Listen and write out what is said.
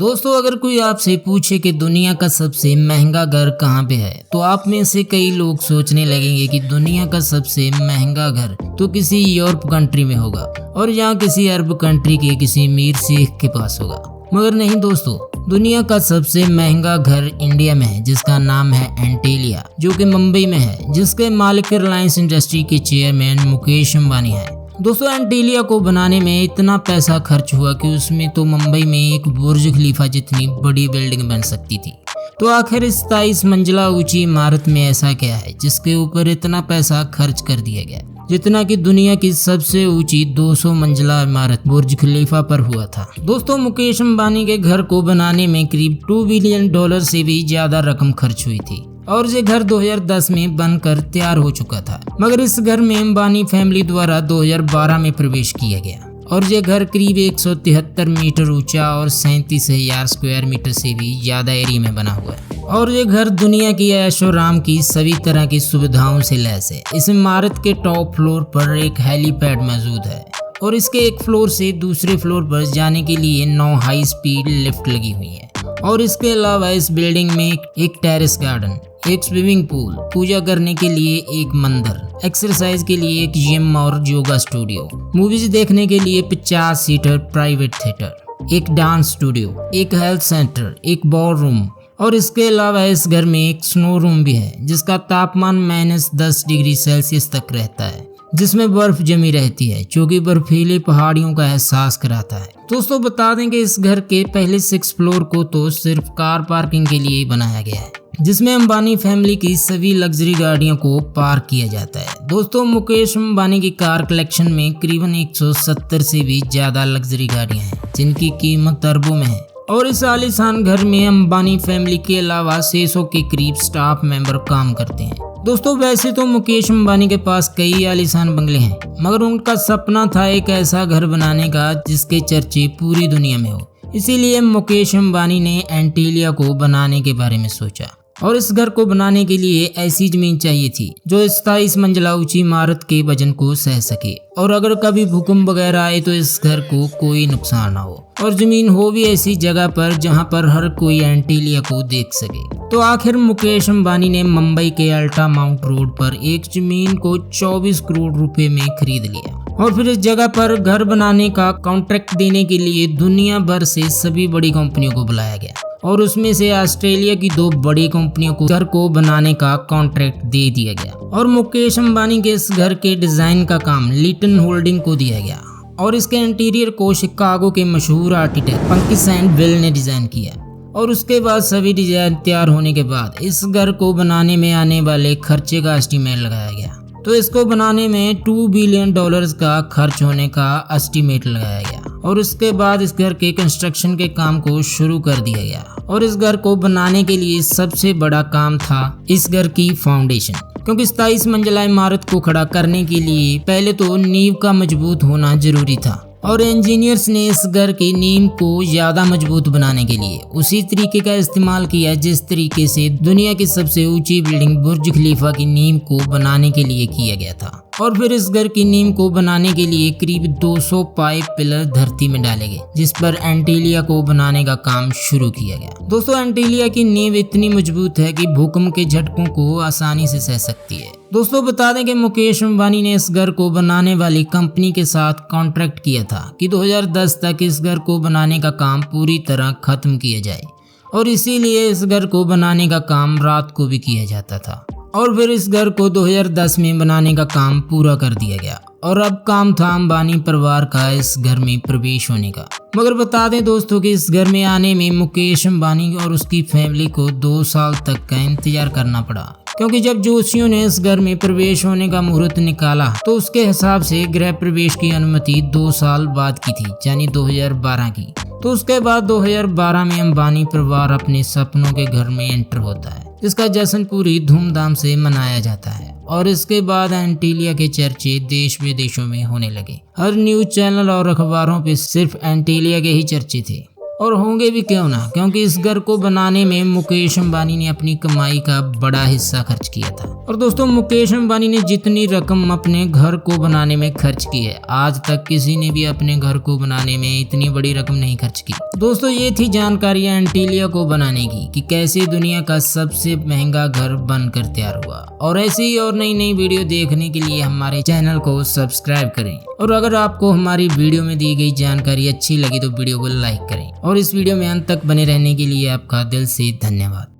दोस्तों, अगर कोई आपसे पूछे कि दुनिया का सबसे महंगा घर कहाँ पे है, तो आप में से कई लोग सोचने लगेंगे कि दुनिया का सबसे महंगा घर तो किसी यूरोप कंट्री में होगा और यहाँ किसी अरब कंट्री के किसी अमीर शेख के पास होगा। मगर नहीं दोस्तों, दुनिया का सबसे महंगा घर इंडिया में है, जिसका नाम है एंटीलिया, जो कि मुंबई में है, जिसके मालिक रिलायंस इंडस्ट्री के चेयरमैन मुकेश अंबानी है। दोस्तों, एंटीलिया को बनाने में इतना पैसा खर्च हुआ कि उसमें तो मुंबई में एक बुर्ज खलीफा जितनी बड़ी बिल्डिंग बन सकती थी। तो आखिर इस 27 मंजिला ऊंची इमारत में ऐसा क्या है जिसके ऊपर इतना पैसा खर्च कर दिया गया, जितना कि दुनिया की सबसे ऊंची 200 मंजिला इमारत बुर्ज खलीफा पर हुआ था। दोस्तों, मुकेश अंबानी के घर को बनाने में करीब $2 बिलियन से भी ज्यादा रकम खर्च हुई थी और ये घर 2010 में बनकर तैयार हो चुका था। मगर इस घर में अंबानी फैमिली द्वारा 2012 में प्रवेश किया गया और ये घर करीब 173 मीटर ऊंचा और 37,000 स्क्वायर मीटर से भी ज्यादा एरिया में बना हुआ है। और ये घर दुनिया की ऐशो आराम की सभी तरह की सुविधाओं से लैस है। इस इमारत के टॉप फ्लोर पर एक हेलीपैड मौजूद है और इसके एक फ्लोर से दूसरे फ्लोर पर जाने के लिए 9 हाई स्पीड लिफ्ट लगी हुई है। और इसके अलावा इस बिल्डिंग में एक टेरेस गार्डन, एक स्विमिंग पूल, पूजा करने के लिए एक मंदिर, एक्सरसाइज के लिए एक जिम और योगा स्टूडियो, मूवीज देखने के लिए 50 सीटर प्राइवेट थिएटर, एक डांस स्टूडियो, एक हेल्थ सेंटर, एक बॉल रूम और इसके अलावा इस घर में एक स्नो रूम भी है, जिसका तापमान -10 डिग्री सेल्सियस तक रहता है, जिसमें बर्फ जमी रहती है, जो कि बर्फीले पहाड़ियों का एहसास कराता है। दोस्तों, बता दें कि इस घर के पहले 6 फ्लोर को तो सिर्फ कार पार्किंग के लिए ही बनाया गया है, जिसमें अंबानी फैमिली की सभी लग्जरी गाड़ियों को पार्क किया जाता है। दोस्तों, मुकेश अंबानी की कार कलेक्शन में करीबन 170 से भी ज्यादा लग्जरी गाड़ियां हैं, जिनकी कीमत अरबों में है। और इस आलीशान घर में अंबानी फैमिली के अलावा 600 के करीब स्टाफ मेंबर काम करते हैं। दोस्तों, वैसे तो मुकेश अंबानी के पास कई आलीशान बंगले हैं, मगर उनका सपना था एक ऐसा घर बनाने का जिसके चर्चे पूरी दुनिया में हो। इसीलिए मुकेश अंबानी ने एंटीलिया को बनाने के बारे में सोचा और इस घर को बनाने के लिए ऐसी जमीन चाहिए थी जो 27 मंजिला ऊंची इमारत के वजन को सह सके और अगर कभी भूकंप वगैरह आए तो इस घर को कोई नुकसान ना हो, और जमीन हो भी ऐसी जगह पर जहां पर हर कोई एंटीलिया को देख सके। तो आखिर मुकेश अंबानी ने मुंबई के अल्टा माउंट रोड पर एक जमीन को 24 करोड़ रुपए में खरीद लिया और फिर इस जगह पर घर बनाने का कॉन्ट्रैक्ट देने के लिए दुनिया भर से सभी बड़ी कंपनियों को बुलाया गया और उसमें से ऑस्ट्रेलिया की 2 बड़ी कंपनियों को घर को बनाने का कॉन्ट्रैक्ट दे दिया गया और मुकेश अंबानी के इस घर के डिजाइन का काम लिटन होल्डिंग को दिया गया और इसके इंटीरियर को शिकागो के मशहूर आर्किटेक्ट पंकज सैंडविल ने डिजाइन किया। और उसके बाद सभी डिजाइन तैयार होने के बाद इस घर को बनाने में आने वाले खर्चे का एस्टीमेट लगाया गया। तो इसको बनाने में $2 बिलियन का खर्च होने का एस्टीमेट लगाया गया और उसके बाद इस घर के कंस्ट्रक्शन के काम को शुरू कर दिया गया। और इस घर को बनाने के लिए सबसे बड़ा काम था इस घर की फाउंडेशन, क्योंकि 27 मंजिला इमारत को खड़ा करने के लिए पहले तो नींव का मजबूत होना जरूरी था और इंजीनियर्स ने इस घर की नींव को ज्यादा मजबूत बनाने के लिए उसी तरीके का इस्तेमाल किया जिस तरीके से दुनिया की सबसे ऊंची बिल्डिंग बुर्ज खलीफा की नींव को बनाने के लिए किया गया था। और फिर इस घर की नींव को बनाने के लिए करीब 200 पाइप पिलर धरती में डाले गए, जिस पर एंटीलिया को बनाने का काम शुरू किया गया। दोस्तों, एंटीलिया की नींव इतनी मजबूत है कि भूकंप के झटकों को आसानी से सह सकती है। दोस्तों, बता दें कि मुकेश अंबानी ने इस घर को बनाने वाली कंपनी के साथ कॉन्ट्रैक्ट किया था कि 2010 तक इस घर को बनाने का काम पूरी तरह खत्म किया जाए और इसीलिए इस घर को बनाने का काम रात को भी किया जाता था। और फिर इस घर को 2010 में बनाने का काम पूरा कर दिया गया और अब काम था अंबानी परिवार का इस घर में प्रवेश होने का। मगर बता दें दोस्तों कि इस घर में आने में मुकेश अंबानी और उसकी फैमिली को 2 साल तक का इंतजार करना पड़ा, क्योंकि जब जोशियों ने इस घर में प्रवेश होने का मुहूर्त निकाला तो उसके हिसाब से गृह प्रवेश की अनुमति 2 साल बाद की थी, यानी 2012 की। तो उसके बाद 2012 में अंबानी परिवार अपने सपनों के घर में एंटर होता है, जिसका जश्न पूरी धूमधाम से मनाया जाता है। और इसके बाद एंटीलिया के चर्चे देश विदेशों में होने लगे। हर न्यूज चैनल और अखबारों पे सिर्फ एंटीलिया के ही चर्चे थे और होंगे भी क्यों ना, क्योंकि इस घर को बनाने में मुकेश अंबानी ने अपनी कमाई का बड़ा हिस्सा खर्च किया था। और दोस्तों, मुकेश अंबानी ने जितनी रकम अपने घर को बनाने में खर्च की है, आज तक किसी ने भी अपने घर को बनाने में इतनी बड़ी रकम नहीं खर्च की। दोस्तों, ये थी जानकारी एंटीलिया को बनाने की कि कैसे दुनिया का सबसे महंगा घर बनकर तैयार हुआ। और ऐसी ही और नई नई वीडियो देखने के लिए हमारे चैनल को सब्सक्राइब करें। और अगर आपको हमारी वीडियो में दी गई जानकारी अच्छी लगी तो वीडियो को लाइक करें। और इस वीडियो में अंत तक बने रहने के लिए आपका दिल से धन्यवाद।